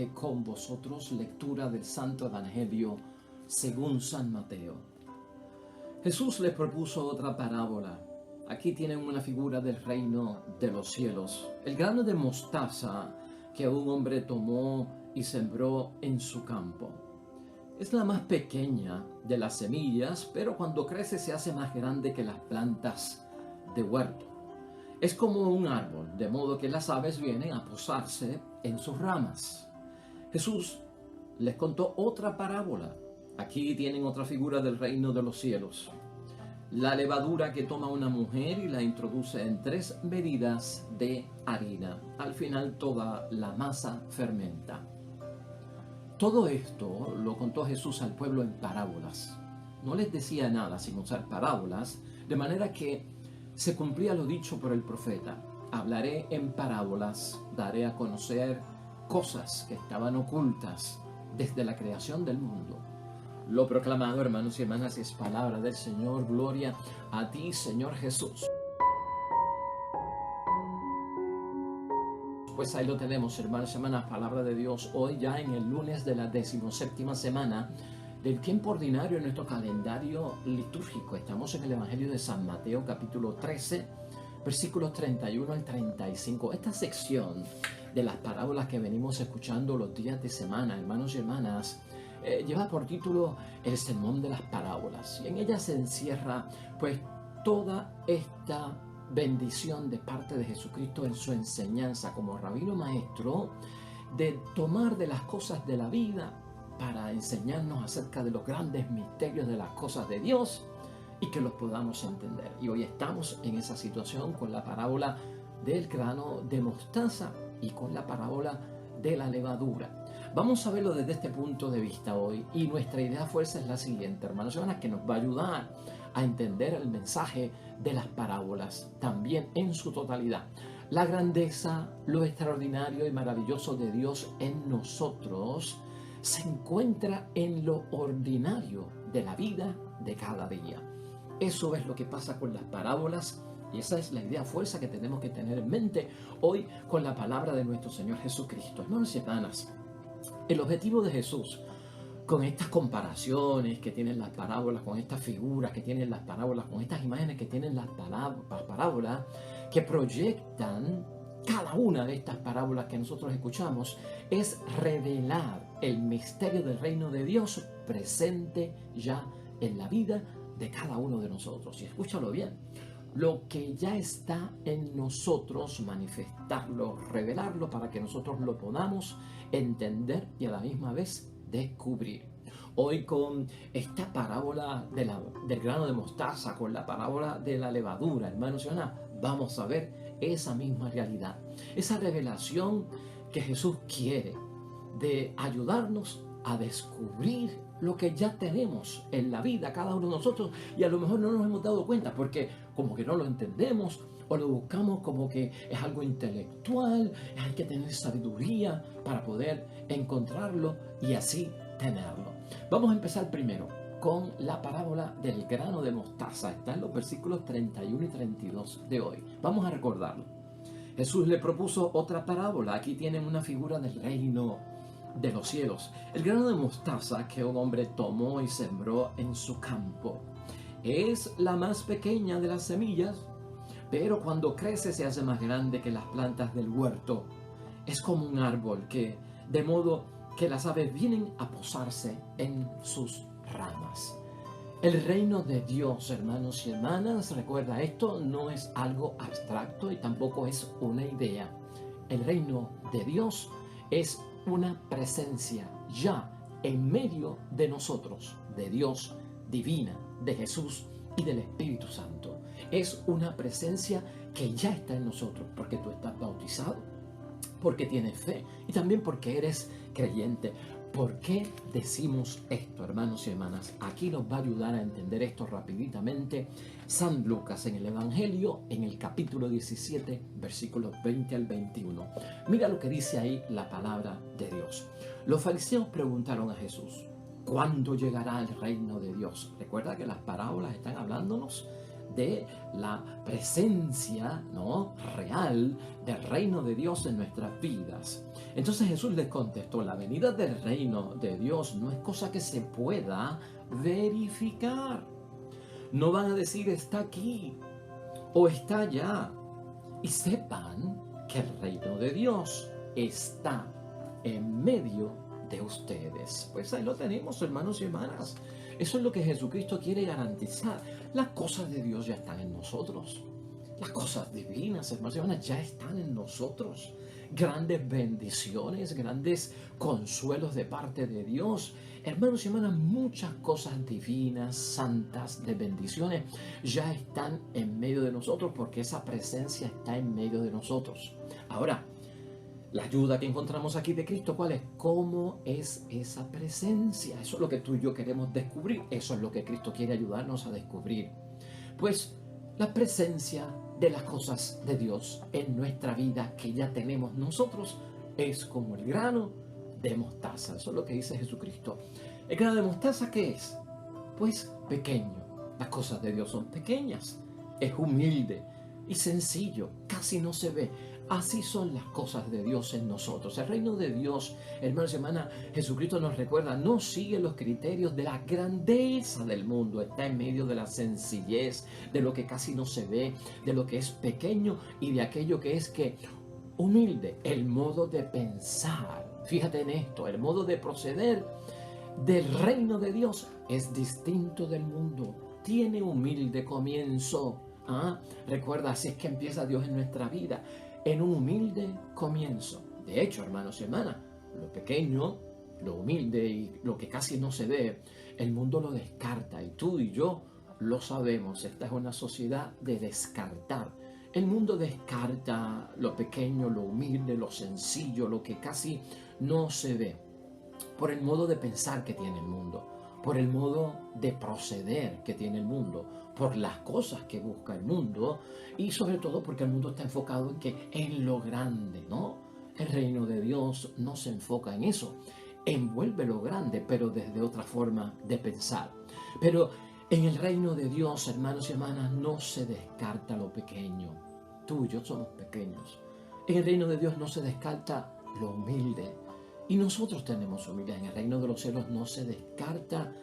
nuevamente con vosotros. Lectura del Santo Evangelio según San Mateo. Jesús les propuso otra parábola. Aquí tienen una figura del reino de los cielos. El grano de mostaza que un hombre tomó y sembró en su campo. Es la más pequeña de las semillas, pero cuando crece se hace más grande que las plantas de huerto. Es como un árbol, de modo que las aves vienen a posarse en sus ramas. Jesús les contó otra parábola. Aquí tienen otra figura del reino de los cielos. La levadura que toma una mujer y la introduce en 3 medidas de harina. Al final toda la masa fermenta. Todo esto lo contó Jesús al pueblo en parábolas. No les decía nada sin usar parábolas, de manera que se cumplía lo dicho por el profeta. Hablaré en parábolas, daré a conocer cosas que estaban ocultas desde la creación del mundo. Lo proclamado, hermanos y hermanas, es palabra del Señor. Gloria a ti, Señor Jesús. Pues ahí lo tenemos, hermanos y hermanas, palabra de Dios. Hoy ya en el lunes de la 17ª semana del tiempo ordinario en nuestro calendario litúrgico. Estamos en el Evangelio de San Mateo, capítulo 13, versículos 31 al 35. Esta sección de las parábolas que venimos escuchando los días de semana, hermanos y hermanas, lleva por título el sermón de las parábolas. Y en ella se encierra pues toda esta bendición de parte de Jesucristo en su enseñanza como rabino maestro, de tomar de las cosas de la vida para enseñarnos acerca de los grandes misterios de las cosas de Dios y que los podamos entender. Y hoy estamos en esa situación con la parábola del grano de mostaza y con la parábola de la levadura. Vamos a verlo desde este punto de vista hoy, y nuestra idea fuerza es la siguiente, hermanos y hermanas, que nos va a ayudar a entender el mensaje de las parábolas también en su totalidad. La grandeza, lo extraordinario y maravilloso de Dios en nosotros se encuentra en lo ordinario de la vida de cada día. Eso es lo que pasa con las parábolas, y esa es la idea fuerza que tenemos que tener en mente hoy con la palabra de nuestro Señor Jesucristo. Hermanos y hermanas, el objetivo de Jesús con estas comparaciones que tienen las parábolas, con estas figuras que tienen las parábolas, con estas imágenes que tienen las parábolas, que proyectan cada una de estas parábolas que nosotros escuchamos, es revelar el misterio del reino de Dios presente ya en la vida de cada uno de nosotros. Y escúchalo bien, lo que ya está en nosotros, manifestarlo, revelarlo para que nosotros lo podamos entender y a la misma vez descubrir. Hoy con esta parábola del grano de mostaza, con la parábola de la levadura, hermanos y hermanas, vamos a ver esa misma realidad, esa revelación que Jesús quiere de ayudarnos a descubrir lo que ya tenemos en la vida cada uno de nosotros, y a lo mejor no nos hemos dado cuenta porque como que no lo entendemos o lo buscamos como que es algo intelectual, hay que tener sabiduría para poder encontrarlo y así tenerlo. Vamos a empezar primero con la parábola del grano de mostaza. Está en los versículos 31 y 32 de hoy. Vamos a recordarlo. Jesús le propuso otra parábola. Aquí tienen una figura del reino de los cielos. El grano de mostaza que un hombre tomó y sembró en su campo. Es la más pequeña de las semillas, pero cuando crece se hace más grande que las plantas del huerto. Es como un árbol de modo que las aves vienen a posarse en sus ramas. El reino de Dios, hermanos y hermanas, recuerda, esto no es algo abstracto y tampoco es una idea. El reino de Dios es una presencia ya en medio de nosotros, de Dios divina, de Jesús y del Espíritu Santo. Es una presencia que ya está en nosotros porque tú estás bautizado, porque tienes fe y también porque eres creyente. ¿Por qué decimos esto, hermanos y hermanas? Aquí nos va a ayudar a entender esto rapiditamente San Lucas en el Evangelio, en el capítulo 17, versículos 20 al 21. Mira lo que dice ahí la palabra de Dios. Los fariseos preguntaron a Jesús, ¿cuándo llegará el reino de Dios? Recuerda que las parábolas están hablándonos de la presencia, ¿no?, real del reino de Dios en nuestras vidas. Entonces Jesús les contestó: la venida del reino de Dios no es cosa que se pueda verificar. No van a decir está aquí o está allá. Y sepan que el reino de Dios está en medio de ustedes. Pues ahí lo tenemos, hermanos y hermanas. Eso es lo que Jesucristo quiere garantizar. Las cosas de Dios ya están en nosotros. Las cosas divinas, hermanos y hermanas, ya están en nosotros. Grandes bendiciones, grandes consuelos de parte de Dios. Hermanos y hermanas, muchas cosas divinas, santas, de bendiciones, ya están en medio de nosotros porque esa presencia está en medio de nosotros. Ahora, la ayuda que encontramos aquí de Cristo, ¿cuál es? ¿Cómo es esa presencia? Eso es lo que tú y yo queremos descubrir. Eso es lo que Cristo quiere ayudarnos a descubrir. Pues la presencia de las cosas de Dios en nuestra vida que ya tenemos nosotros es como el grano de mostaza. Eso es lo que dice Jesucristo. ¿El grano de mostaza qué es? Pues pequeño. Las cosas de Dios son pequeñas. Es humilde y sencillo. Casi no se ve. Así son las cosas de Dios en nosotros. El reino de Dios, hermanos y hermanas, Jesucristo nos recuerda, no sigue los criterios de la grandeza del mundo. Está en medio de la sencillez, de lo que casi no se ve, de lo que es pequeño y de aquello que es que humilde. El modo de pensar, fíjate en esto, el modo de proceder del reino de Dios es distinto del mundo. Tiene humilde comienzo. Recuerda, así es que empieza Dios en nuestra vida, en un humilde comienzo. De hecho, hermanos y hermanas, lo pequeño, lo humilde y lo que casi no se ve, el mundo lo descarta y tú y yo lo sabemos. Esta es una sociedad de descartar. El mundo descarta lo pequeño, lo humilde, lo sencillo, lo que casi no se ve, por el modo de pensar que tiene el mundo, por el modo de proceder que tiene el mundo, por las cosas que busca el mundo y sobre todo porque el mundo está enfocado en lo grande, ¿no? El reino de Dios no se enfoca en eso, envuelve lo grande, pero desde otra forma de pensar. Pero en el reino de Dios, hermanos y hermanas, no se descarta lo pequeño. Tú y yo somos pequeños. En el reino de Dios no se descarta lo humilde. Y nosotros tenemos humildad. En el reino de los cielos no se descarta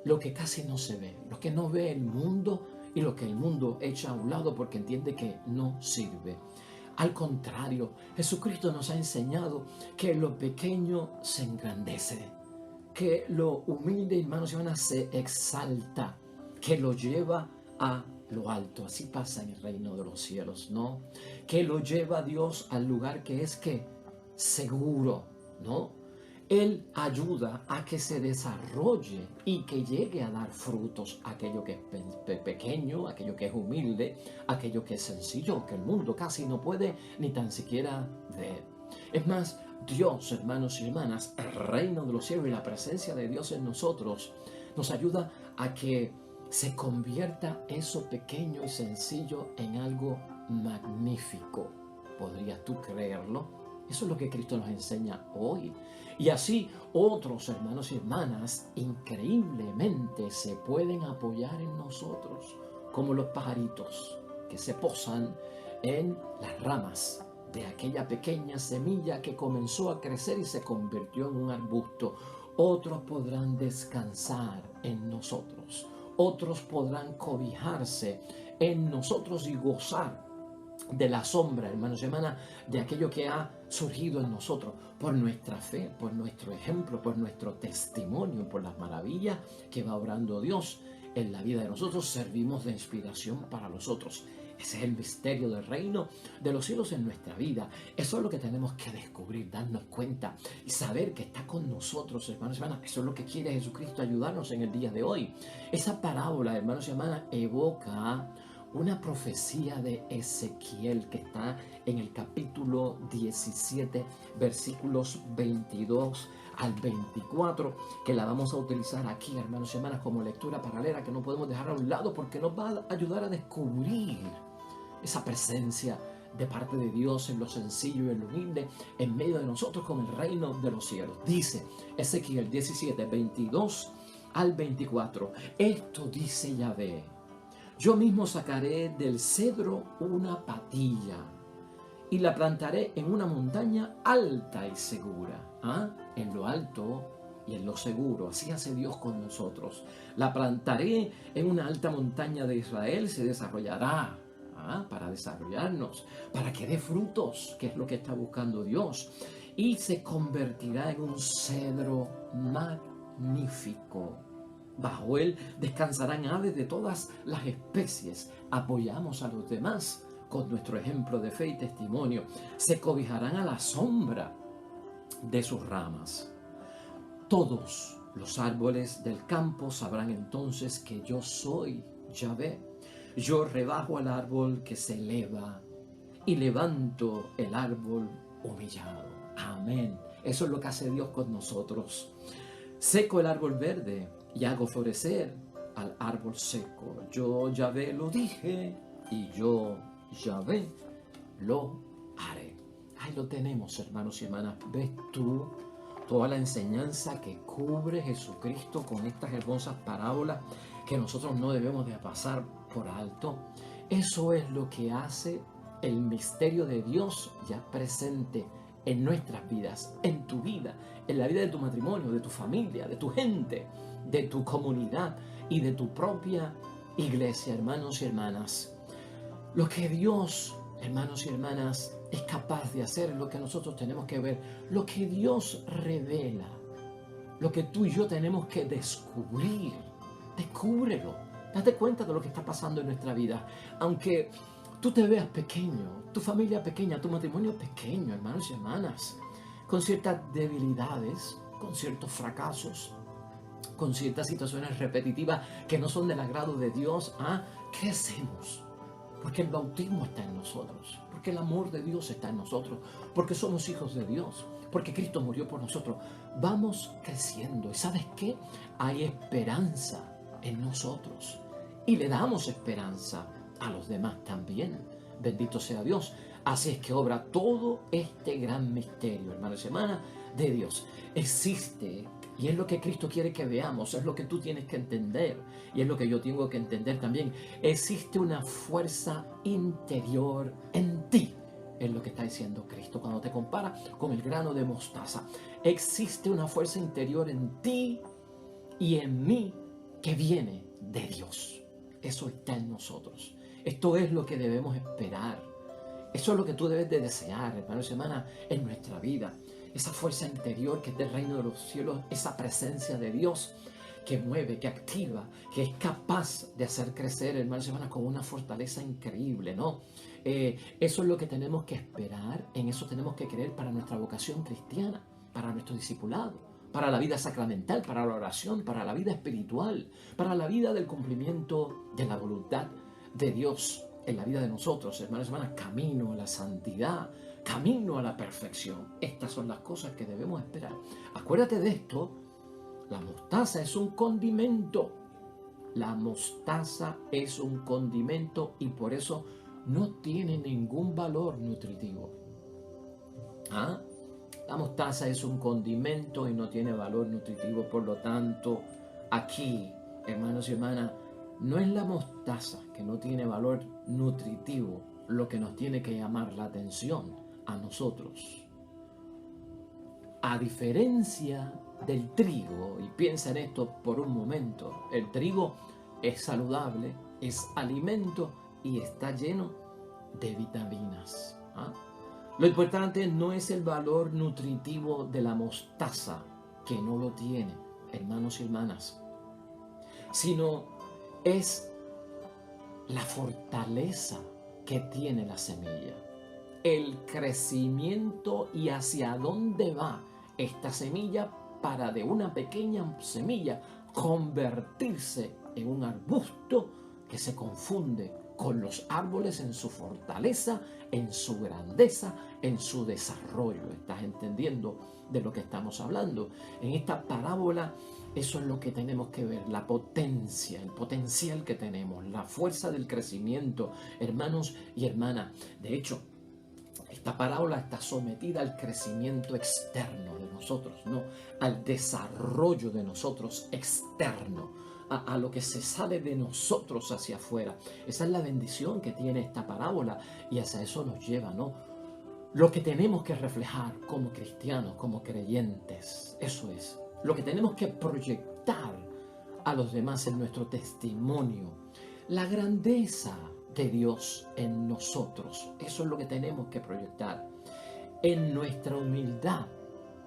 lo que casi no se ve, lo que no ve el mundo y lo que el mundo echa a un lado porque entiende que no sirve. Al contrario, Jesucristo nos ha enseñado que lo pequeño se engrandece, que lo humilde, hermanos y hermanas, se exalta, que lo lleva a lo alto. Así pasa en el reino de los cielos, ¿no? Que lo lleva a Dios al lugar que es que seguro, ¿no? Él ayuda a que se desarrolle y que llegue a dar frutos aquello que es pequeño, aquello que es humilde, aquello que es sencillo, que el mundo casi no puede ni tan siquiera ver. Es más, Dios, hermanos y hermanas, el reino de los cielos y la presencia de Dios en nosotros nos ayuda a que se convierta eso pequeño y sencillo en algo magnífico. ¿Podrías tú creerlo? Eso es lo que Cristo nos enseña hoy. Y así otros hermanos y hermanas increíblemente se pueden apoyar en nosotros, como los pajaritos que se posan en las ramas de aquella pequeña semilla que comenzó a crecer y se convirtió en un arbusto. Otros podrán descansar en nosotros. Otros podrán cobijarse en nosotros y gozar de la sombra, hermanos y hermanas, de aquello que ha surgido en nosotros por nuestra fe, por nuestro ejemplo, por nuestro testimonio, por las maravillas que va obrando Dios en la vida de nosotros. Servimos de inspiración para los otros. Ese es el misterio del reino de los cielos en nuestra vida. Eso es lo que tenemos que descubrir, darnos cuenta y saber que está con nosotros, hermanos y hermanas. Eso es lo que quiere Jesucristo, ayudarnos en el día de hoy. Esa parábola, hermanos y hermanas, evoca una profecía de Ezequiel que está en el capítulo 17, versículos 22 al 24, que la vamos a utilizar aquí, hermanos y hermanas, como lectura paralela, que no podemos dejar a un lado porque nos va a ayudar a descubrir esa presencia de parte de Dios en lo sencillo y en lo humilde en medio de nosotros con el reino de los cielos. Dice Ezequiel 17, 22 al 24, esto dice Yahvé: Yo mismo sacaré del cedro una patilla y la plantaré en una montaña alta y segura. En lo alto y en lo seguro. Así hace Dios con nosotros. La plantaré en una alta montaña de Israel, se desarrollará. Para desarrollarnos, para que dé frutos, que es lo que está buscando Dios. Y se convertirá en un cedro magnífico. Bajo él descansarán aves de todas las especies. Apoyamos a los demás con nuestro ejemplo de fe y testimonio. Se cobijarán a la sombra de sus ramas. Todos los árboles del campo sabrán entonces que yo soy Yahvé. Yo rebajo al árbol que se eleva y levanto el árbol humillado. Amén. Eso es lo que hace Dios con nosotros. Seco el árbol verde y hago florecer al árbol seco. Yo, Yahvé, lo dije y yo, Yahvé, lo haré. Ahí lo tenemos, hermanos y hermanas. ¿Ves tú toda la enseñanza que cubre Jesucristo con estas hermosas parábolas que nosotros no debemos de pasar por alto? Eso es lo que hace el misterio de Dios ya presente en nuestras vidas, en tu vida, en la vida de tu matrimonio, de tu familia, de tu gente, de tu comunidad y de tu propia iglesia, hermanos y hermanas. Lo que Dios, hermanos y hermanas, es capaz de hacer es lo que nosotros tenemos que ver, lo que Dios revela, lo que tú y yo tenemos que descubrir. Descúbrelo, date cuenta de lo que está pasando en nuestra vida. Aunque tú te veas pequeño, tu familia pequeña, tu matrimonio pequeño, hermanos y hermanas, con ciertas debilidades, con ciertos fracasos, con ciertas situaciones repetitivas que no son del agrado de Dios, crecemos. Porque el bautismo está en nosotros, porque el amor de Dios está en nosotros, porque somos hijos de Dios, porque Cristo murió por nosotros. Vamos creciendo y ¿sabes qué? Hay esperanza en nosotros y le damos esperanza a los demás también. Bendito sea Dios. Así es que obra todo este gran misterio, hermanos y hermanas, de Dios. Existe, y es lo que Cristo quiere que veamos, es lo que tú tienes que entender, y es lo que yo tengo que entender también. Existe una fuerza interior en ti, es lo que está diciendo Cristo cuando te compara con el grano de mostaza. Existe una fuerza interior en ti y en mí que viene de Dios. Eso está en nosotros. Esto es lo que debemos esperar. Eso es lo que tú debes de desear, hermanos y hermanas, en nuestra vida. Esa fuerza interior que es del reino de los cielos, esa presencia de Dios que mueve, que activa, que es capaz de hacer crecer, hermanos y hermanas, con una fortaleza increíble, ¿no? Eso es lo que tenemos que esperar, en eso tenemos que creer para nuestra vocación cristiana, para nuestro discipulado, para la vida sacramental, para la oración, para la vida espiritual, para la vida del cumplimiento de la voluntad de Dios en la vida de nosotros, hermanos y hermanas, camino a la santidad, camino a la perfección. Estas son las cosas que debemos esperar. Acuérdate de esto, la mostaza es un condimento. La mostaza es un condimento y por eso no tiene ningún valor nutritivo. La mostaza es un condimento y no tiene valor nutritivo. Por lo tanto, aquí, hermanos y hermanas, no es la mostaza que no tiene valor nutritivo lo que nos tiene que llamar la atención a nosotros. A diferencia del trigo, y piensa en esto por un momento, el trigo es saludable, es alimento y está lleno de vitaminas. Lo importante no es el valor nutritivo de la mostaza, que no lo tiene, hermanos y hermanas, sino es la fortaleza que tiene la semilla, el crecimiento y hacia dónde va esta semilla para de una pequeña semilla convertirse en un arbusto que se confunde con los árboles en su fortaleza, en su grandeza, en su desarrollo. ¿Estás entendiendo de lo que estamos hablando? En esta parábola eso es lo que tenemos que ver, la potencia, el potencial que tenemos, la fuerza del crecimiento, hermanos y hermanas. De hecho, esta parábola está sometida al crecimiento externo de nosotros, no al desarrollo de nosotros externo. a lo que se sale de nosotros hacia afuera. Esa es la bendición que tiene esta parábola y hacia eso nos lleva, ¿no? Lo que tenemos que reflejar como cristianos, como creyentes, eso es. Lo que tenemos que proyectar a los demás en nuestro testimonio. La grandeza de Dios en nosotros. Eso es lo que tenemos que proyectar. En nuestra humildad,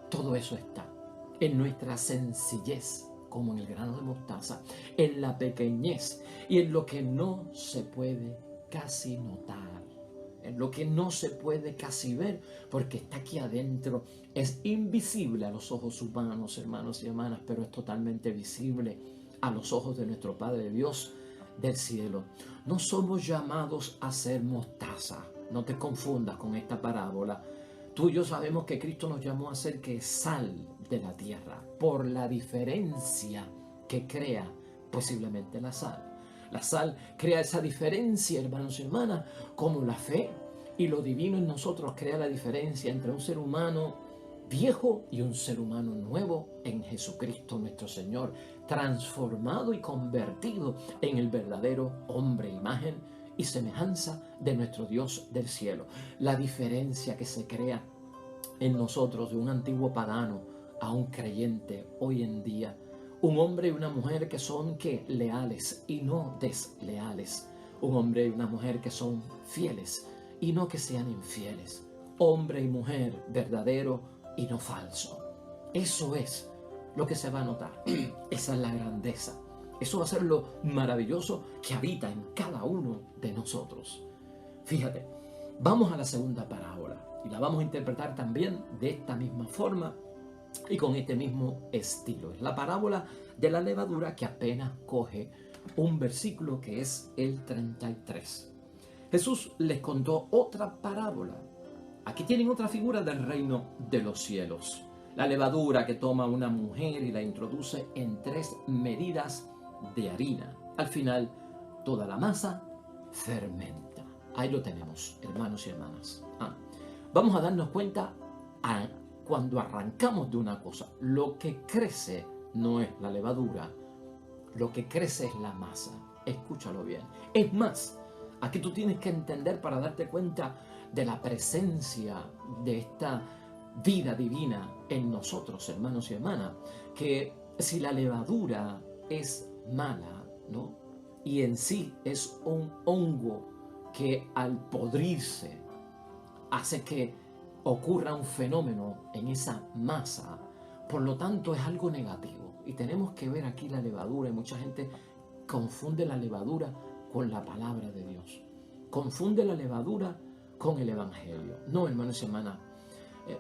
todo eso está. En nuestra sencillez, como en el grano de mostaza. En la pequeñez y en lo que no se puede casi notar. En lo que no se puede casi ver, porque está aquí adentro. Es invisible a los ojos humanos, hermanos y hermanas, pero es totalmente visible a los ojos de nuestro Padre Dios del cielo. No somos llamados a ser mostaza. No te confundas con esta parábola. Tú y yo sabemos que Cristo nos llamó a ser que sal de la tierra, por la diferencia que crea posiblemente la sal. La sal crea esa diferencia, hermanos y hermanas, como la fe y lo divino en nosotros crea la diferencia entre un ser humano viejo y un ser humano nuevo en Jesucristo nuestro Señor, transformado y convertido en el verdadero hombre, imagen y semejanza de nuestro Dios del cielo. La diferencia que se crea en nosotros de un antiguo pagano a un creyente hoy en día. Un hombre y una mujer que son leales y no desleales. Un hombre y una mujer que son fieles y no que sean infieles. Hombre y mujer verdadero y no falso. Eso es lo que se va a notar. Esa es la grandeza. Eso va a ser lo maravilloso que habita en cada uno de nosotros. Fíjate, vamos a la segunda parábola y la vamos a interpretar también de esta misma forma y con este mismo estilo. Es la parábola de la levadura que apenas coge un versículo que es el 33. Jesús les contó otra parábola. Aquí tienen otra figura del reino de los cielos. La levadura que toma una mujer y la introduce en 3 medidas de harina. Al final, toda la masa fermenta. Ahí lo tenemos, hermanos y hermanas. Vamos a darnos cuenta cuando arrancamos de una cosa. Lo que crece no es la levadura, lo que crece es la masa. Escúchalo bien. Es más, aquí tú tienes que entender para darte cuenta de la presencia de esta vida divina en nosotros, hermanos y hermanas, que si la levadura es mala, ¿no? Y en sí es un hongo que al podrirse hace que ocurra un fenómeno en esa masa, por lo tanto es algo negativo. Y tenemos que ver aquí la levadura, y mucha gente confunde la levadura con la palabra de Dios. Confunde la levadura con el evangelio. No, hermanos y hermanas,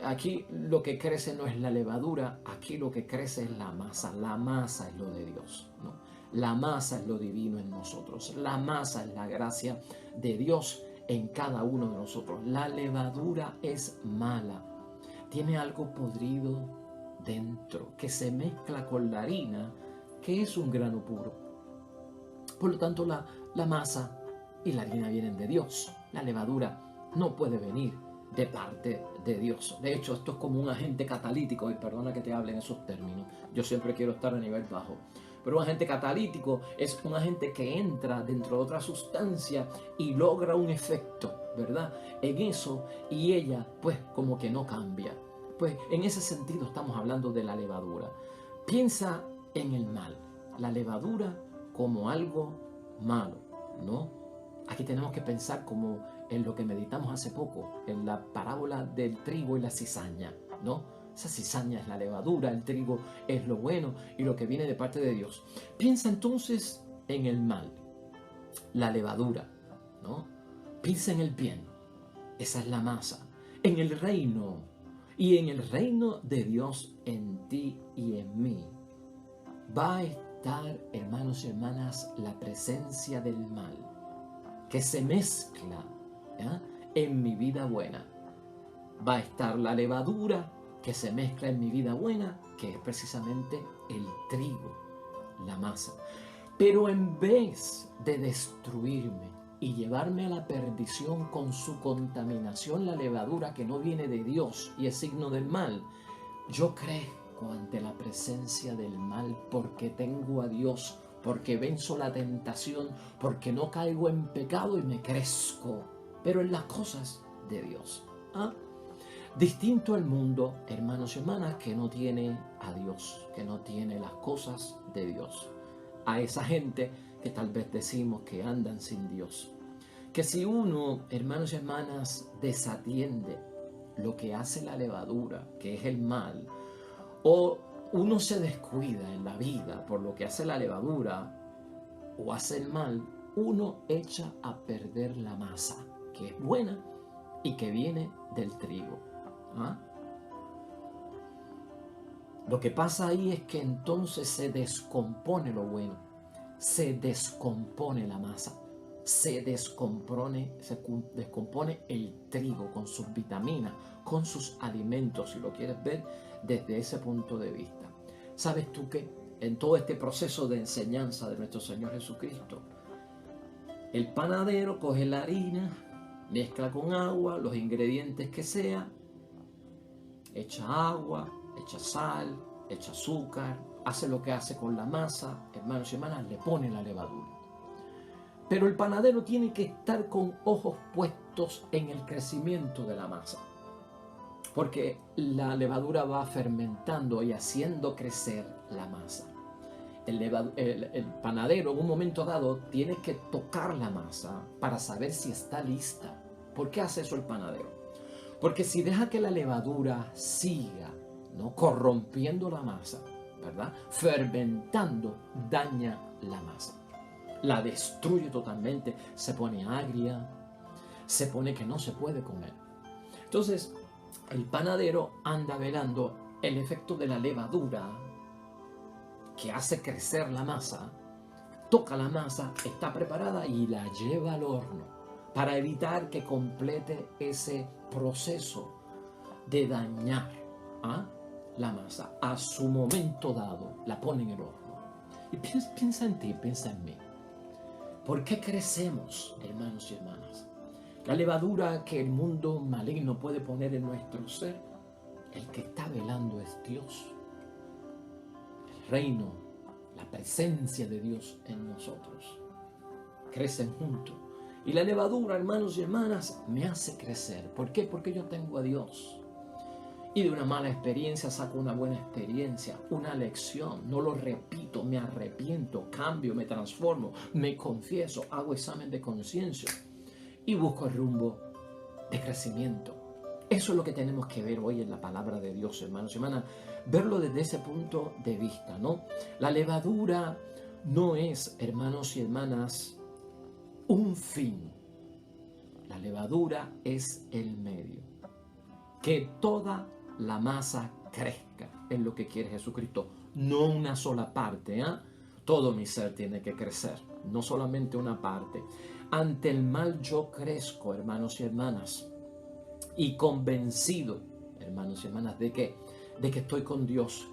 aquí lo que crece no es la levadura, aquí lo que crece es la masa. La masa es lo de Dios, ¿no? La masa es lo divino en nosotros. La masa es la gracia de Dios en cada uno de nosotros. La levadura es mala. Tiene algo podrido dentro que se mezcla con la harina, que es un grano puro. Por lo tanto, la masa y la harina vienen de Dios. La levadura no puede venir de parte de Dios. De hecho, esto es como un agente catalítico, y perdona que te hable en esos términos. Yo siempre quiero estar a nivel bajo. Pero un agente catalítico es un agente que entra dentro de otra sustancia y logra un efecto, ¿verdad? En eso, y ella, pues, como que no cambia. Pues, en ese sentido estamos hablando de la levadura. Piensa en el mal. La levadura como algo malo, ¿no? Aquí tenemos que pensar como en lo que meditamos hace poco, en la parábola del trigo y la cizaña, ¿no? Esa cizaña es la levadura, el trigo es lo bueno y lo que viene de parte de Dios. Piensa entonces en el mal, la levadura, ¿no? Piensa en el bien, esa es la masa, en el reino y en el reino de Dios en ti y en mí. Va a estar, hermanos y hermanas, la presencia del mal que se mezcla, ¿ya?, en mi vida buena. Va a estar la levadura que se mezcla en mi vida buena, que es precisamente el trigo, la masa. Pero en vez de destruirme y llevarme a la perdición con su contaminación, la levadura que no viene de Dios y es signo del mal, yo crezco ante la presencia del mal porque tengo a Dios porque venzo la tentación, porque no caigo en pecado y me crezco, pero en las cosas de Dios. ¿Ah? Distinto al mundo, hermanos y hermanas, que no tiene a Dios, que no tiene las cosas de Dios. A esa gente que tal vez decimos que andan sin Dios. Que si uno, hermanos y hermanas, desatiende lo que hace la levadura, que es el mal, o uno se descuida en la vida por lo que hace la levadura o hace el mal, uno echa a perder la masa, que es buena y que viene del trigo. ¿Ah? Lo que pasa ahí es que entonces se descompone lo bueno, se descompone la masa, se descompone el trigo con sus vitaminas, con sus alimentos, si lo quieres ver desde ese punto de vista. ¿Sabes tú que en todo este proceso de enseñanza de nuestro Señor Jesucristo, el panadero coge la harina, mezcla con agua, los ingredientes que sea, echa agua, echa sal, echa azúcar, hace lo que hace con la masa, hermanos y hermanas, le pone la levadura. Pero el panadero tiene que estar con ojos puestos en el crecimiento de la masa, porque la levadura va fermentando y haciendo crecer la masa. El panadero en un momento dado tiene que tocar la masa para saber si está lista. ¿Por qué hace eso el panadero? Porque si deja que la levadura siga, ¿no?, corrompiendo la masa, ¿verdad?, fermentando, daña la masa, la destruye totalmente, se pone agria, se pone que no se puede comer. Entonces el panadero anda velando el efecto de la levadura que hace crecer la masa, toca la masa, está preparada y la lleva al horno para evitar que complete ese proceso de dañar la masa. A su momento dado la pone en el horno. Y piensa en ti, piensa en mí. ¿Por qué crecemos, hermanos y hermanas? La levadura que el mundo maligno puede poner en nuestro ser, el que está velando es Dios. El reino, la presencia de Dios en nosotros. Crecen juntos. Y la levadura, hermanos y hermanas, me hace crecer. ¿Por qué? Porque yo tengo a Dios. Y de una mala experiencia saco una buena experiencia, una lección. No lo repito, me arrepiento, cambio, me transformo, me confieso, hago examen de conciencia y busco el rumbo de crecimiento. Eso es lo que tenemos que ver hoy en la palabra de Dios, hermanos y hermanas. Verlo desde ese punto de vista, ¿no? La levadura no es, hermanos y hermanas, un fin. La levadura es el medio. Que toda la masa crezca en lo que quiere Jesucristo, no una sola parte. Todo mi ser tiene que crecer, no solamente una parte. Ante el mal yo crezco, hermanos y hermanas, y convencido, hermanos y hermanas, de que estoy con Dios,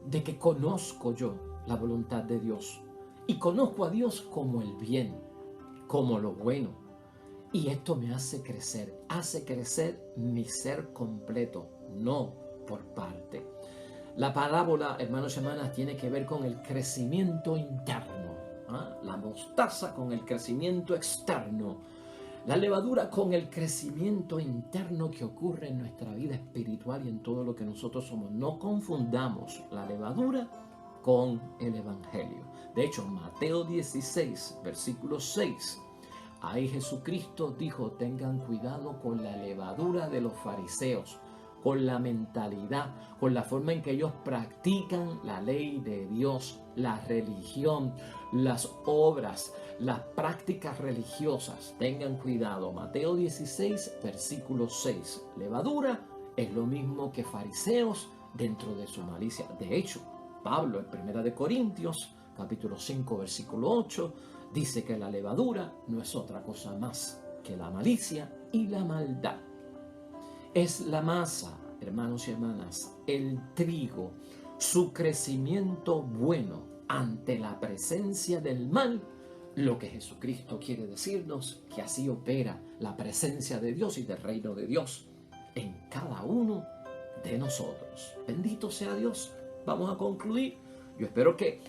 de que conozco yo la voluntad de Dios y conozco a Dios como el bien, como lo bueno. Y esto me hace crecer mi ser completo, no por parte. La parábola, hermanos y hermanas, tiene que ver con el crecimiento interno. La mostaza con el crecimiento externo. La levadura con el crecimiento interno que ocurre en nuestra vida espiritual y en todo lo que nosotros somos. No confundamos la levadura con el Evangelio. De hecho, Mateo 16, versículo 6. Ahí Jesucristo dijo: tengan cuidado con la levadura de los fariseos, con la mentalidad, con la forma en que ellos practican la ley de Dios, la religión, las obras, las prácticas religiosas. Tengan cuidado. Mateo 16, versículo 6. Levadura es lo mismo que fariseos dentro de su malicia. De hecho, Pablo en 1 Corintios, capítulo 5, versículo 8, dice que la levadura no es otra cosa más que la malicia y la maldad. Es la masa, hermanos y hermanas, el trigo, su crecimiento bueno ante la presencia del mal, lo que Jesucristo quiere decirnos, que así opera la presencia de Dios y del reino de Dios en cada uno de nosotros. Bendito sea Dios. Vamos a concluir. Yo espero que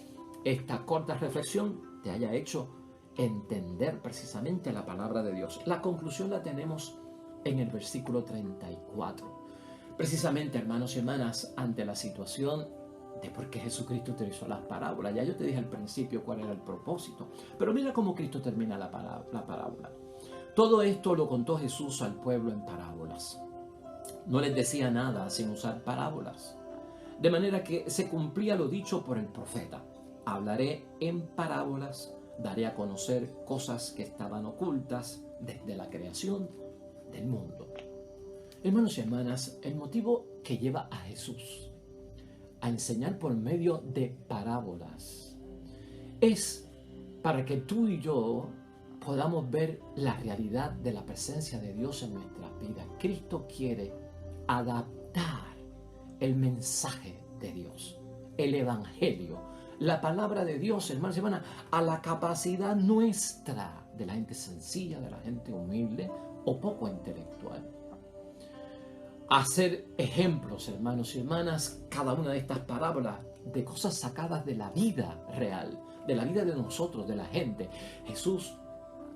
esta corta reflexión te haya hecho entender precisamente la palabra de Dios. La conclusión la tenemos en el versículo 34. Precisamente, hermanos y hermanas, ante la situación de por qué Jesucristo utilizó las parábolas. Ya yo te dije al principio cuál era el propósito. Pero mira cómo Cristo termina la parábola. Todo esto lo contó Jesús al pueblo en parábolas. No les decía nada sin usar parábolas. De manera que se cumplía lo dicho por el profeta. Hablaré en parábolas, daré a conocer cosas que estaban ocultas desde la creación del mundo. Hermanos y hermanas, el motivo que lleva a Jesús a enseñar por medio de parábolas es para que tú y yo podamos ver la realidad de la presencia de Dios en nuestras vidas. Cristo quiere adaptar el mensaje de Dios, el evangelio, la palabra de Dios, hermanos y hermanas, a la capacidad nuestra, de la gente sencilla, de la gente humilde o poco intelectual. Hacer ejemplos, hermanos y hermanas, cada una de estas parábolas de cosas sacadas de la vida real, de la vida de nosotros, de la gente. Jesús,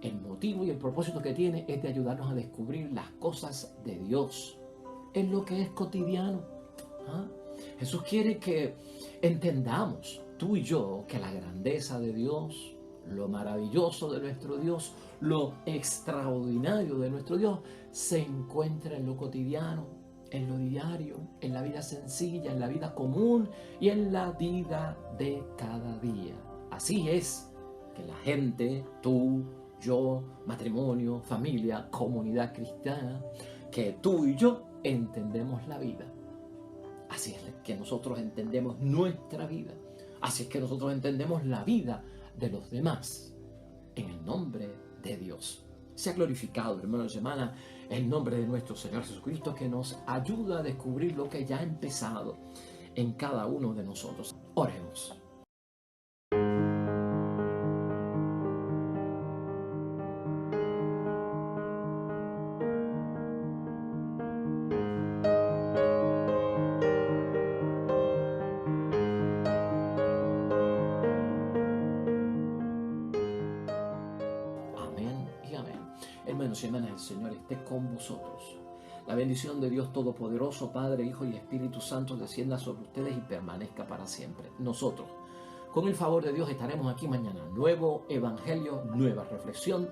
el motivo y el propósito que tiene es de ayudarnos a descubrir las cosas de Dios en lo que es cotidiano. Jesús quiere que entendamos, tú y yo, que la grandeza de Dios, lo maravilloso de nuestro Dios, lo extraordinario de nuestro Dios, se encuentra en lo cotidiano, en lo diario, en la vida sencilla, en la vida común y en la vida de cada día. Así es que la gente, tú, yo, matrimonio, familia, comunidad cristiana, que tú y yo entendemos la vida. Así es que nosotros entendemos nuestra vida. Así es que nosotros entendemos la vida de los demás. En el nombre de Dios. Sea glorificado, hermanos y hermanas, el nombre de nuestro Señor Jesucristo, que nos ayuda a descubrir lo que ya ha empezado en cada uno de nosotros. Oremos. Amén y amén. Hermanos y hermanas, el Señor esté con vosotros. La bendición de Dios Todopoderoso, Padre, Hijo y Espíritu Santo, descienda sobre ustedes y permanezca para siempre. Nosotros, con el favor de Dios, estaremos aquí mañana. Nuevo evangelio, nueva reflexión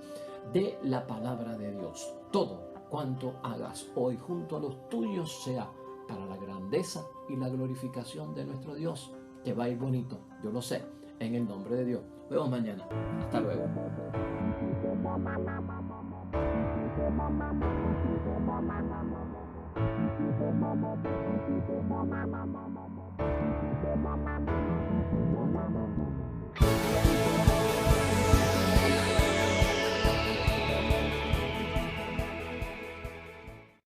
de la palabra de Dios. Todo cuanto hagas hoy junto a los tuyos sea para la grandeza y la glorificación de nuestro Dios. Te va a ir bonito, yo lo sé, en el nombre de Dios. Nos vemos mañana. Hasta luego.